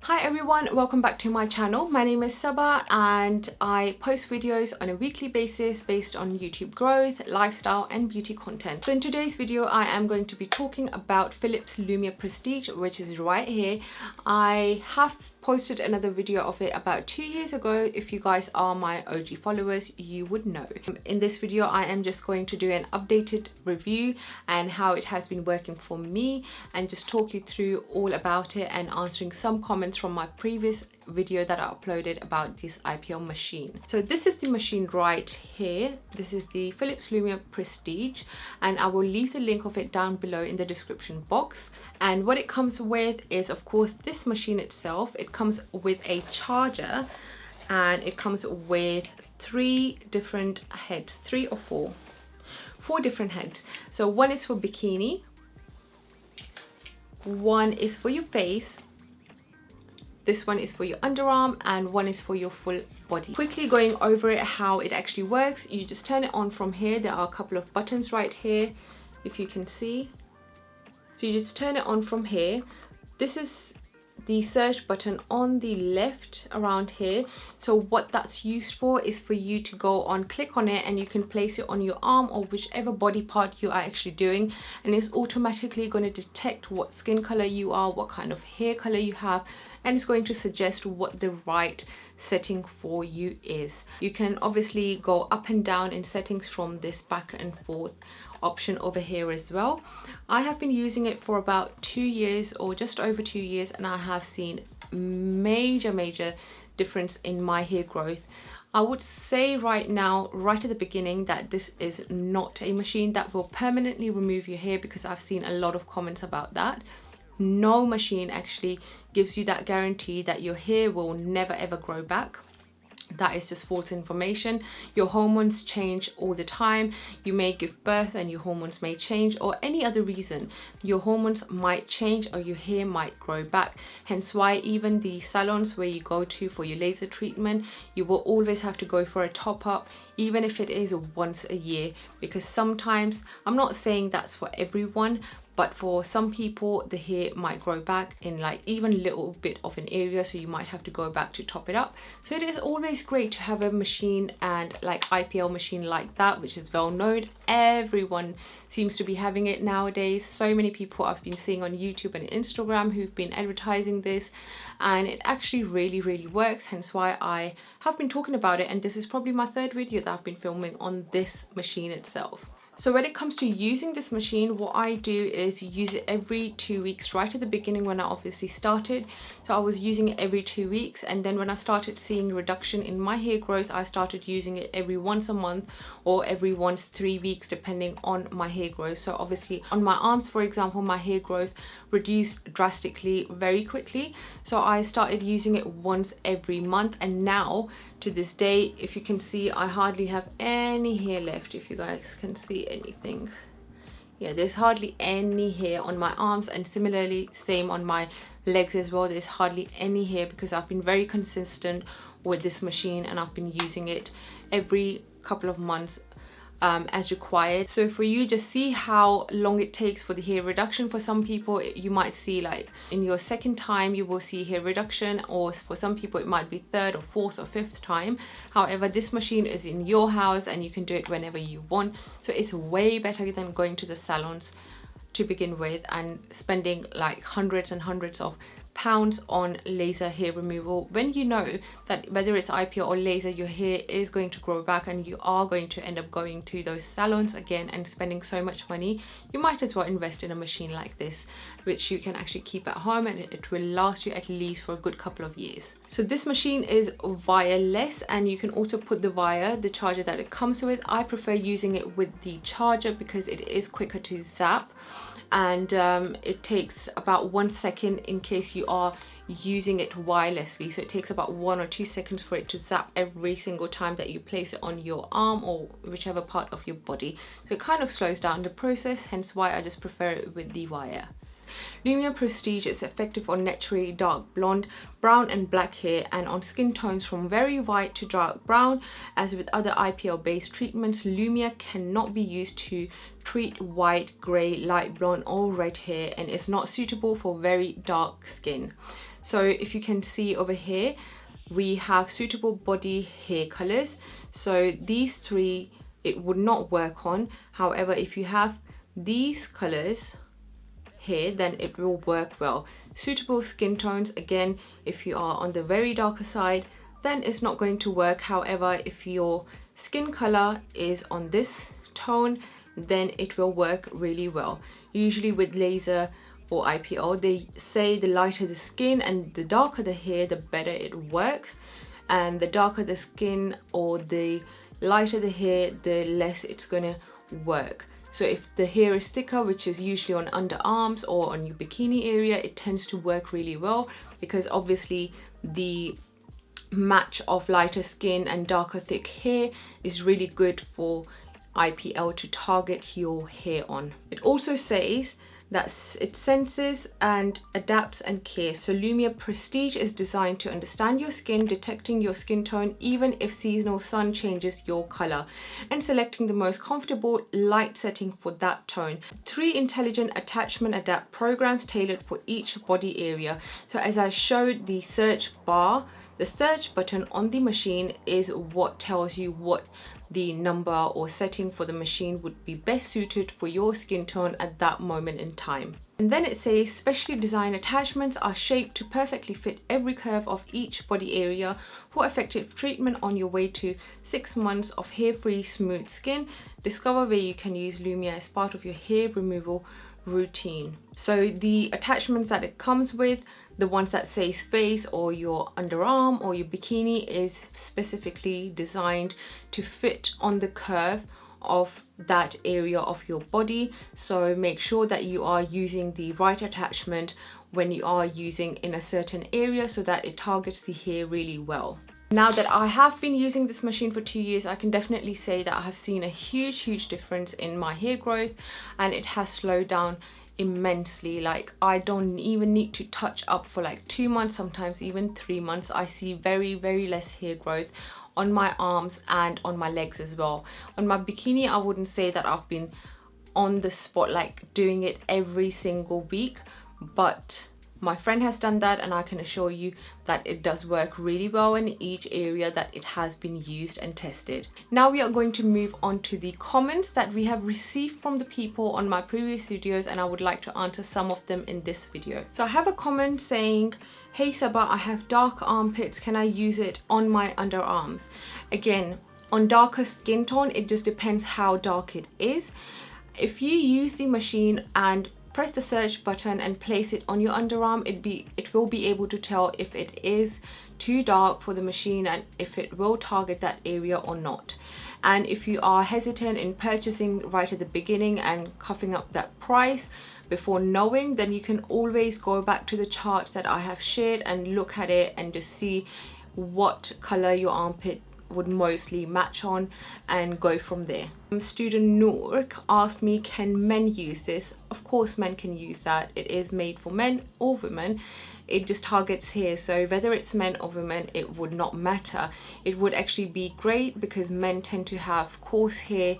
Hi everyone, welcome back to my channel. My name is Saba and I post videos on a weekly basis based on YouTube growth, lifestyle and beauty content. So in today's video I am going to be talking about Philips Lumea Prestige, which is right here. I have posted another video of it about 2 years ago. If you guys are my OG followers, you would know. In this video I am just going to do an updated review and how it has been working for me and just talk you through all about it and answering some comments from my previous video that I uploaded about this IPL machine. So this is the machine right here. This is the Philips Lumea Prestige and I will leave the link of it down below in the description box. And what it comes with is, of course, this machine itself. It comes with a charger and it comes with three different heads, four different heads. So one is for bikini, one is for your face, this one is for your underarm, and one is for your full body. Quickly going over it, how it actually works. You just turn it on from here. There are a couple of buttons right here, if you can see. So you just turn it on from here. This is the search button on the left around here. So what that's used for is for you to go on, click on it, and you can place it on your arm or whichever body part you are actually doing, and it's automatically going to detect what skin color you are, what kind of hair color you have, and it's going to suggest what the right setting for you is. You can obviously go up and down in settings from this back and forth option over here as well. I have been using it for about 2 years or just over 2 years, and I have seen major difference in my hair growth. I would say right now, right at the beginning, that this is not a machine that will permanently remove your hair, because I've seen a lot of comments about that. No machine actually gives you that guarantee that your hair will never ever grow back. That is just false information. Your hormones change all the time. You may give birth and your hormones may change, or any other reason your hormones might change or your hair might grow back. Hence why even the salons where you go to for your laser treatment, you will always have to go for a top up, even if it is once a year, because sometimes, I'm not saying that's for everyone, but for some people the hair might grow back in like even little bit of an area, so you might have to go back to top it up. So it is always great to have a machine, and like IPL machine like that, which is well known. Everyone seems to be having it nowadays. So many people I've been seeing on YouTube and Instagram who've been advertising this, and it actually really works. Hence why I have been talking about it, and this is probably my third video that I've been filming on this machine itself. So when it comes to using this machine, what I do is use it every 2 weeks. Right at the beginning when I obviously started, so I was using it every 2 weeks, and then when I started seeing reduction in my hair growth, I started using it every once a month or every once 3 weeks, depending on my hair growth. So obviously on my arms, for example, my hair growth reduced drastically very quickly, so I started using it once every month, and now to this day, if you can see, I hardly have any hair left. If you guys can see anything, yeah, there's hardly any hair on my arms, and similarly same on my legs as well. There's hardly any hair, because I've been very consistent with this machine and I've been using it every couple of months as required. So for you, just see how long it takes for the hair reduction. For some people you might see like in your second time you will see hair reduction, or for some people it might be third or fourth or fifth time. However, this machine is in your house and you can do it whenever you want, so it's way better than going to the salons to begin with and spending like hundreds and hundreds of pounds on laser hair removal, when you know that whether it's IPL or laser, your hair is going to grow back and you are going to end up going to those salons again and spending so much money. You might as well invest in a machine like this, which you can actually keep at home, and it will last you at least for a good couple of years. So this machine is wireless, and you can also put the charger that it comes with. I prefer using it with the charger because it is quicker to zap, and it takes about 1 second in case you are using it wirelessly. So it takes about 1 or 2 seconds for it to zap every single time that you place it on your arm or whichever part of your body. So it kind of slows down the process, hence why I just prefer it with the wire. Lumea Prestige is effective on naturally dark blonde, brown and black hair, and on skin tones from very white to dark brown. As with other IPL based treatments, Lumea cannot be used to treat white, grey, light blonde or red hair, and is not suitable for very dark skin. So if you can see over here, we have suitable body hair colors. So these three it would not work on. However, if you have these colors here, then it will work well. Suitable skin tones, again, if you are on the very darker side, then it's not going to work. However, if your skin color is on this tone, then it will work really well. Usually with laser or IPL, they say the lighter the skin and the darker the hair, the better it works. And the darker the skin or the lighter the hair, the less it's gonna work. So if the hair is thicker, which is usually on underarms or on your bikini area, it tends to work really well, because obviously the match of lighter skin and darker thick hair is really good for IPL to target your hair on. It also says that it senses and adapts and cares. So Lumea Prestige is designed to understand your skin, detecting your skin tone even if seasonal sun changes your color, and selecting the most comfortable light setting for that tone. 3 intelligent attachment adapt programs tailored for each body area. So as I showed, the search bar, the search button on the machine is what tells you what the number or setting for the machine would be best suited for your skin tone at that moment in time. And then it says specially designed attachments are shaped to perfectly fit every curve of each body area for effective treatment on your way to 6 months of hair-free smooth skin. Discover where you can use Lumea as part of your hair removal routine. So the attachments that it comes with, the ones that says face or your underarm or your bikini, is specifically designed to fit on the curve of that area of your body. So make sure that you are using the right attachment when you are using in a certain area so that it targets the hair really well. Now that I have been using this machine for 2 years, I can definitely say that I have seen a huge difference in my hair growth, and it has slowed down immensely. Like, I don't even need to touch up for like 2 months, sometimes even 3 months. I see very less hair growth on my arms and on my legs as well. On my bikini, I wouldn't say that I've been on the spot like doing it every single week, but my friend has done that, and I can assure you that it does work really well in each area that it has been used and tested. Now we are going to move on to the comments that we have received from the people on my previous videos, and I would like to answer some of them in this video. So I have a comment saying, "Hey Saba, I have dark armpits, can I use it on my underarms?" Again, on darker skin tone, it just depends how dark it is. If you use the machine and press the search button and place it on your underarm, it will be able to tell if it is too dark for the machine and if it will target that area or not. And if you are hesitant in purchasing right at the beginning and coughing up that price before knowing, then you can always go back to the charts that I have shared and look at it and just see what color your armpit would mostly match on and go from there. Student Noor asked me, can men use this? Of course men can use that. It is made for men or women. It just targets hair, so whether it's men or women, it would not matter. It would actually be great because men tend to have coarse hair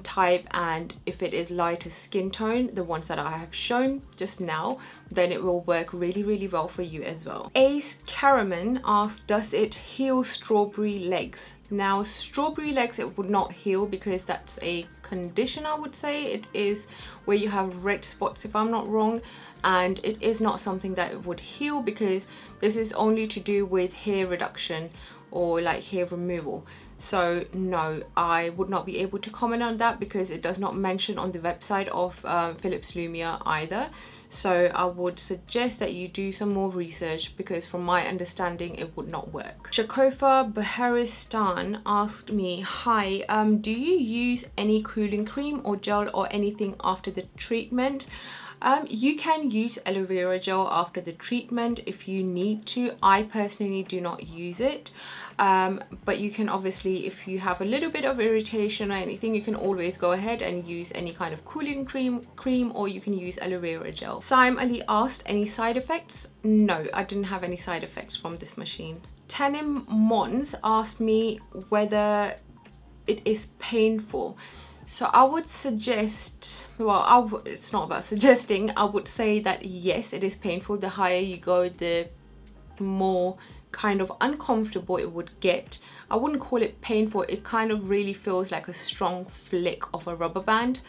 type, and if it is lighter skin tone, the ones that I have shown just now, then it will work really well for you as well. Ace Caraman asked, does it heal strawberry legs? Now strawberry legs, it would not heal because that's a condition, I would say. It is where you have red spots, if I'm not wrong, and it is not something that it would heal because this is only to do with hair reduction or like hair removal. So no, I would not be able to comment on that because it does not mention on the website of Philips Lumea either. So I would suggest that you do some more research because from my understanding it would not work. Shakofa Baharistan asked me, hi, do you use any cooling cream or gel or anything after the treatment? You can use aloe vera gel after the treatment if you need to. I personally do not use it, but you can obviously, if you have a little bit of irritation or anything, you can always go ahead and use any kind of cooling cream, or you can use aloe vera gel. Saim Ali asked, any side effects? No, I didn't have any side effects from this machine. Tanim Mons asked me whether it is painful. So I would suggest, well, it's not about suggesting, I would say that yes, it is painful. The higher you go, the more kind of uncomfortable it would get. I wouldn't call it painful, it kind of really feels like a strong flick of a rubber band.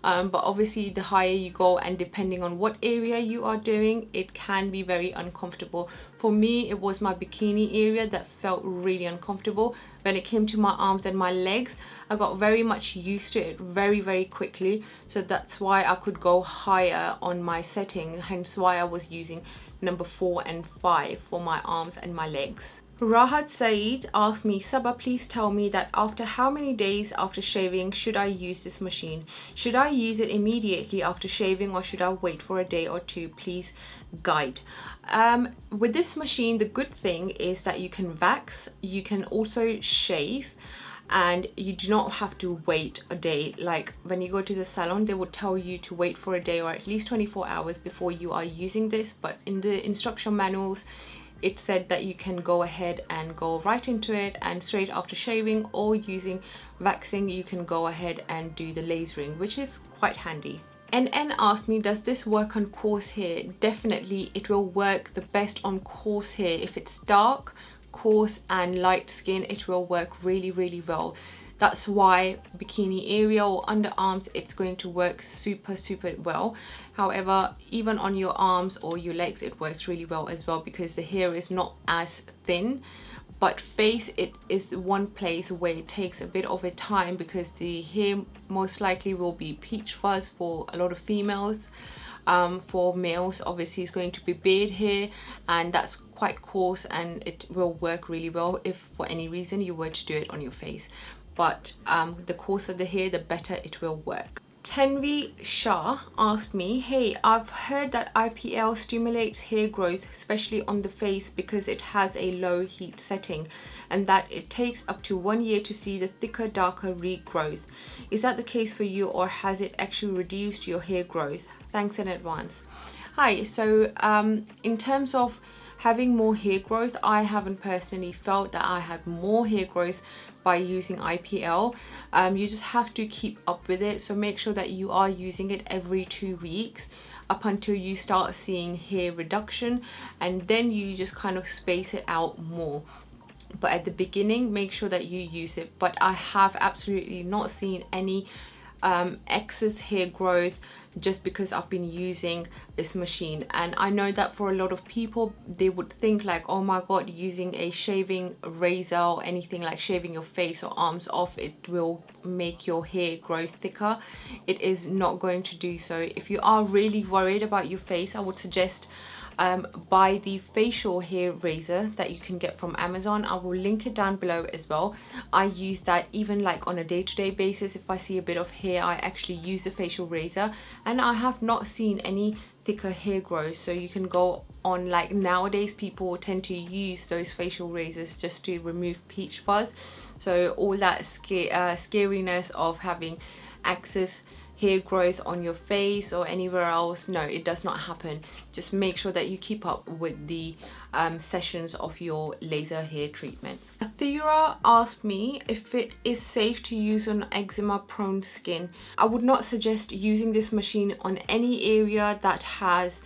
But obviously the higher you go and depending on what area you are doing, it can be very uncomfortable. For me, it was my bikini area that felt really uncomfortable. When it came to my arms and my legs, I got very much used to it very quickly. So that's why I could go higher on my setting, hence why I was using number 4 and 5 for my arms and my legs. Rahat Saeed asked me, Saba, please tell me that after how many days after shaving should I use this machine? Should I use it immediately after shaving or should I wait for a day or two? Please guide. With this machine, the good thing is that you can wax, you can also shave, and you do not have to wait a day. Like when you go to the salon, they would tell you to wait for a day or at least 24 hours before you are using this, but in the instruction manuals it said that you can go ahead and go right into it, and straight after shaving or using waxing you can go ahead and do the lasering, which is quite handy. NN asked me, does this work on coarse hair? Definitely, it will work the best on coarse hair. If it's dark, coarse and light skin, it will work really well. That's why bikini area or underarms, it's going to work super well. However, even on your arms or your legs, it works really well as well because the hair is not as thin. But face, it is one place where it takes a bit of a time because the hair most likely will be peach fuzz for a lot of females. For males, obviously, it's going to be beard hair, and that's quite coarse, and it will work really well if for any reason you were to do it on your face. But the coarser the hair, the better it will work. Tanvi Shah asked me, hey, I've heard that IPL stimulates hair growth, especially on the face, because it has a low heat setting, and that it takes up to 1 year to see the thicker, darker regrowth. Is that the case for you, or has it actually reduced your hair growth? Thanks in advance. Hi, so in terms of having more hair growth, I haven't personally felt that I had more hair growth by using IPL. You just have to keep up with it, so make sure that you are using it every 2 weeks up until you start seeing hair reduction, and then you just kind of space it out more. But at the beginning, make sure that you use it. But I have absolutely not seen any excess hair growth just because I've been using this machine. And I know that for a lot of people, they would think like, oh my god, using a shaving razor or anything like shaving your face or arms off, it will make your hair grow thicker. It is not going to do so. If you are really worried about your face, I would suggest buy the facial hair razor that you can get from Amazon. I will link it down below as well. I use that even like on a day-to-day basis. If I see a bit of hair, I actually use the facial razor, and I have not seen any thicker hair growth. So you can go on, like nowadays people tend to use those facial razors just to remove peach fuzz, so all that scariness of having excess hair growth on your face or anywhere else, no, it does not happen. Just make sure that you keep up with the sessions of your laser hair treatment. Athira asked me if it is safe to use on eczema prone skin. I would not suggest using this machine on any area that has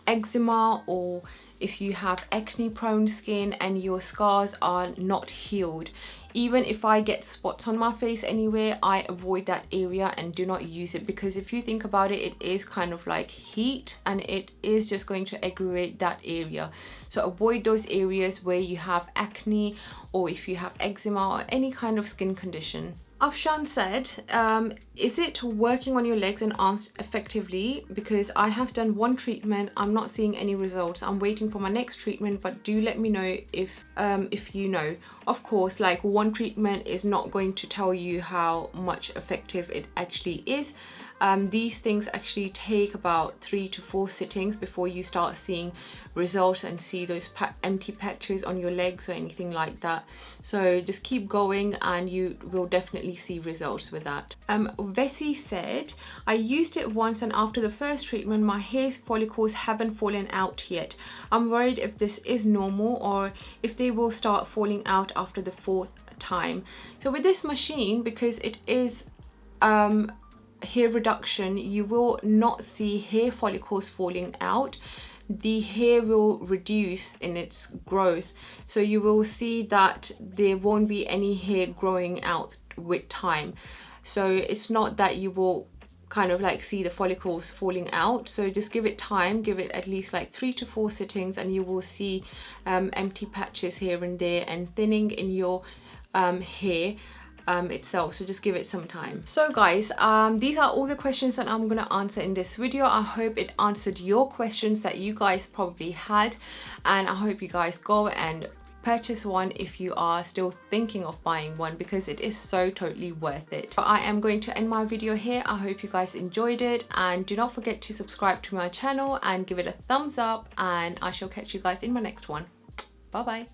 eczema, or if you have acne prone skin and your scars are not healed. Even if I get spots on my face anywhere, I avoid that area and do not use it, because if you think about it, it is kind of like heat and it is just going to aggravate that area. So avoid those areas where you have acne, or if you have eczema or any kind of skin condition. Afshan said, is it working on your legs and arms effectively? Because I have done one treatment, I'm not seeing any results. I'm waiting for my next treatment, but do let me know if you know. Of course, like one treatment is not going to tell you how much effective it actually is. These things actually take about 3 to 4 sittings before you start seeing results and see those empty patches on your legs or anything like that. So just keep going and you will definitely see results with that. Vessi said, I used it once and after the first treatment my hair follicles haven't fallen out yet. I'm worried if this is normal or if they will start falling out after the 4th time. So with this machine, because it is hair reduction, you will not see hair follicles falling out. the hair will reduce in its growth. So you will see that there won't be any hair growing out with time. So it's not that you will kind of like see the follicles falling out. So just give it time, give it at least like 3 to 4 sittings, and you will see empty patches here and there and thinning in your hair itself. So just give it some time. So guys, these are all the questions that I'm gonna answer in this video. I hope it answered your questions that you guys probably had, and I hope you guys go and purchase one if you are still thinking of buying one, because it is so totally worth it. So I am going to end my video here. I hope you guys enjoyed it, and do not forget to subscribe to my channel and give it a thumbs up, and I shall catch you guys in my next one. Bye bye.